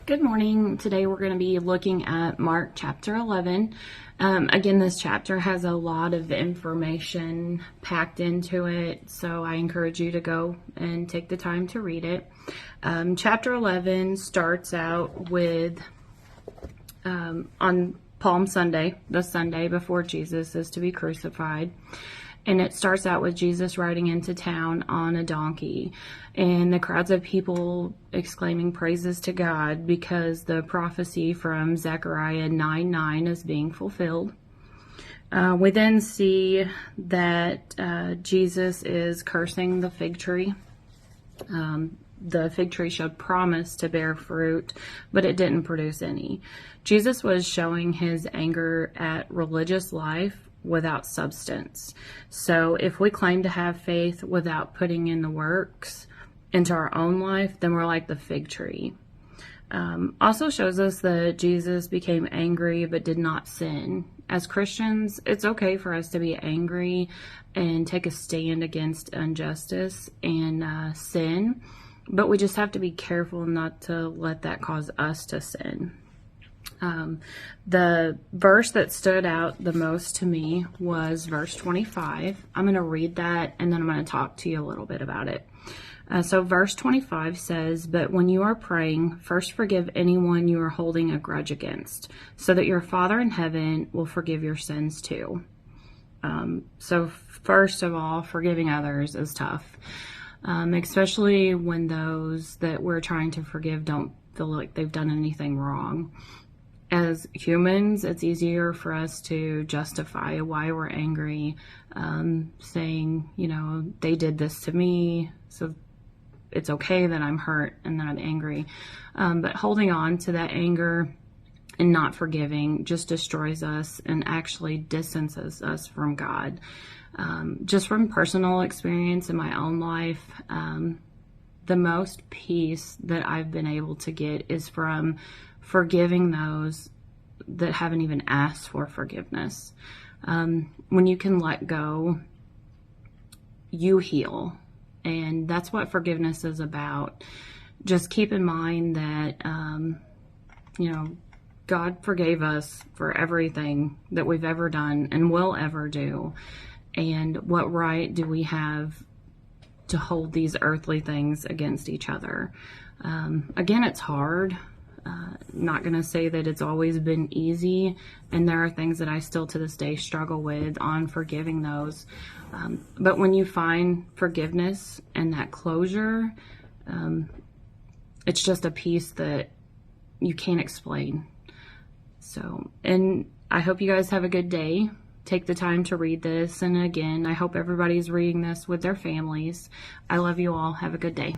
Good morning. Today we're going to be looking at Mark chapter 11. Again, this chapter has a lot of information packed into it, so I encourage you to go and take the time to read it. Chapter 11 starts out with on Palm Sunday, the Sunday before Jesus is to be crucified. And it starts out with Jesus riding into town on a donkey and the crowds of people exclaiming praises to God because the prophecy from Zechariah 9:9 is being fulfilled. We then see that Jesus is cursing the fig tree. The fig tree showed promise to bear fruit, but it didn't produce any. Jesus was showing his anger at religious life without substance. So if we claim to have faith without putting in the works into our own life, then we're like the fig tree. Also shows us that Jesus became angry but did not sin. As Christians, it's okay for us to be angry and take a stand against injustice and sin, but we just have to be careful not to let that cause us to sin. The verse that stood out the most to me was verse 25. I'm going to read that and then I'm going to talk to you a little bit about it. So verse 25 says, "But when you are praying, first forgive anyone you are holding a grudge against, so that your Father in heaven will forgive your sins too." So first of all, forgiving others is tough, especially when those that we're trying to forgive don't feel like they've done anything wrong. As humans, it's easier for us to justify why we're angry, saying, they did this to me, so it's okay that I'm hurt and that I'm angry. But holding on to that anger and not forgiving just destroys us and actually distances us from God. Just from personal experience in my own life, the most peace that I've been able to get is from forgiving those that haven't even asked for forgiveness. When you can let go, you heal. And that's what forgiveness is about. Just keep in mind that, God forgave us for everything that we've ever done and will ever do. And what right do we have to hold these earthly things against each other? Again, it's hard. Not going to say that it's always been easy, and there are things that I still to this day struggle with on forgiving those. But when you find forgiveness and that closure, it's just a peace that you can't explain. So, and I hope you guys have a good day. Take the time to read this. And again, I hope everybody's reading this with their families. I love you all. Have a good day.